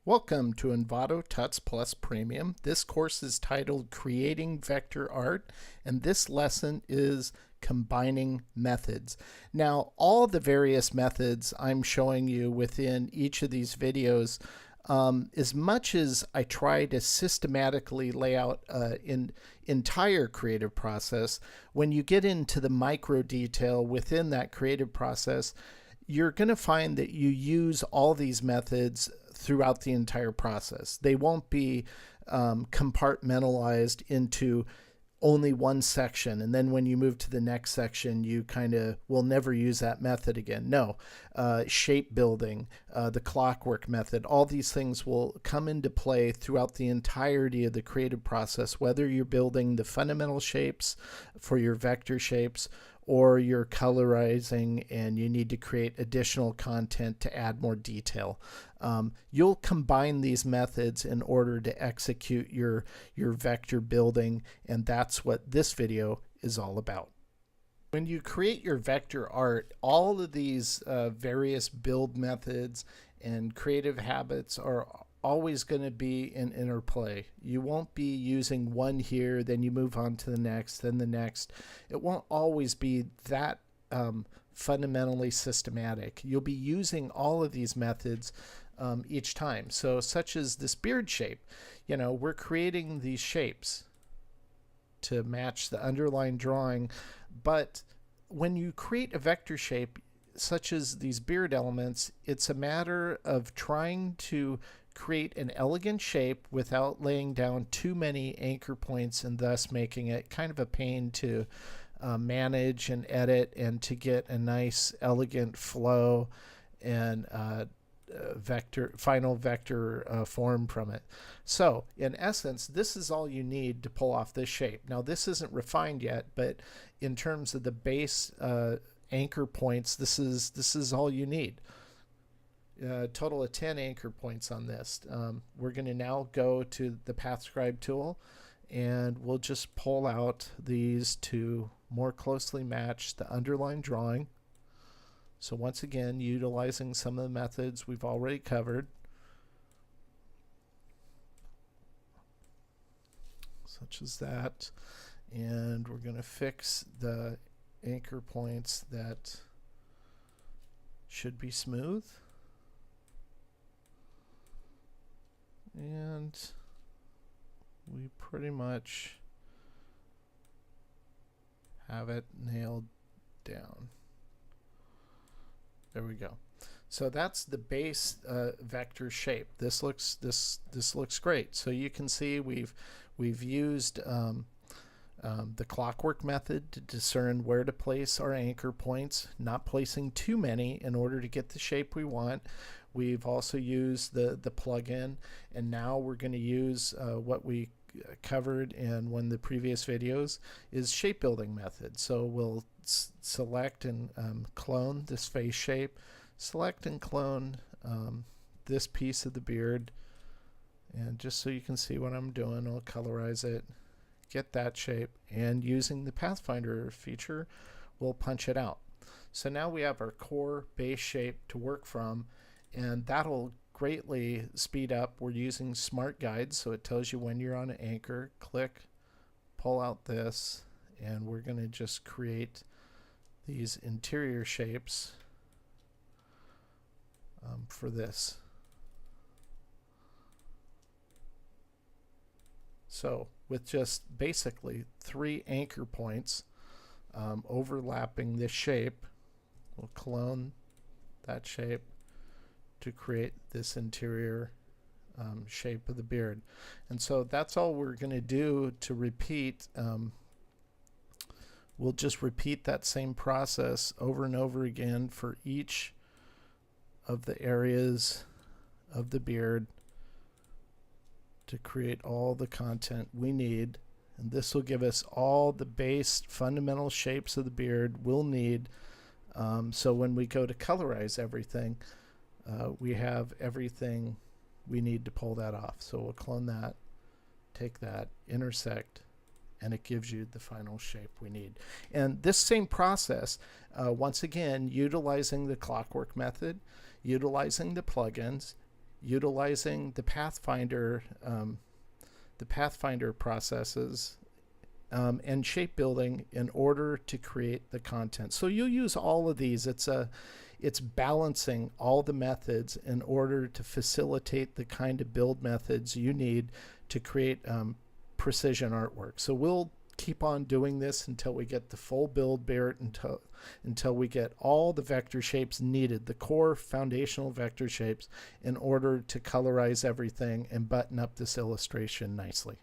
Welcome to Envato Tuts Plus Premium. This course is titled Creating Vector Art, and this lesson is combining methods. Now, all the various methods I'm showing you within each of these videos, as much as I try to systematically lay out an entire creative process, when you get into the micro detail within that creative process, you're going to find that you use all these methods throughout the entire process. They won't be compartmentalized into only one section, and then when you move to the next section, you kind of will never use that method again. No, shape building, the clockwork method, all these things will come into play throughout the entirety of the creative process, whether you're building the fundamental shapes for your vector shapes or you're colorizing and you need to create additional content to add more detail. You'll combine these methods in order to execute your vector building, and that's what this video is all about. When you create your vector art, all of these various build methods and creative habits are always going to be in interplay. You won't be using one here, then you move on to the next, then the next. It won't always be that fundamentally systematic. You'll be using all of these methods each time. So such as this beard shape, you know, we're creating these shapes to match the underlying drawing, but when you create a vector shape such as these beard elements, it's a matter of trying to create an elegant shape without laying down too many anchor points and thus making it kind of a pain to manage and edit and to get a nice elegant flow and final vector form from it. So in essence, this is all you need to pull off this shape. Now this isn't refined yet, but in terms of the base anchor points, this is all you need. Total of 10 anchor points on this. We're going to now go to the Path Scribe tool, and we'll just pull out these to more closely match the underlying drawing. So once again, utilizing some of the methods we've already covered, such as that, and we're going to fix the anchor points that should be smooth. And we pretty much have it nailed down. There we go. So that's the base vector shape. This looks great. So you can see we've used the clockwork method to discern where to place our anchor points, not placing too many in order to get the shape we want. We've also used the plugin, and now we're going to use what we covered in one of the previous videos is shape building method. So we'll select and clone this face shape, select and clone this piece of the beard, and just so you can see what I'm doing, I'll colorize it, get that shape, and using the Pathfinder feature, we'll punch it out. So now we have our core base shape to work from, and that'll greatly speed up. We're using smart guides, so it tells you when you're on an anchor. Click, pull out this, and we're going to just create these interior shapes for this. So with just basically 3 anchor points overlapping this shape, we'll clone that shape to create this interior shape of the beard. And so that's all we're going to do to repeat. We'll just repeat that same process over and over again for each of the areas of the beard to create all the content we need. And this will give us all the base fundamental shapes of the beard we'll need. So when we go to colorize everything, we have everything we need to pull that off. So we'll clone that, take that, intersect, and it gives you the final shape we need. And this same process, once again, utilizing the clockwork method, utilizing the plugins, utilizing the Pathfinder processes and shape building in order to create the content. So you use all of these. It's balancing all the methods in order to facilitate the kind of build methods you need to create precision artwork. So we'll keep on doing this until we get the full build, Barrett, until we get all the vector shapes needed, the core foundational vector shapes, in order to colorize everything and button up this illustration nicely.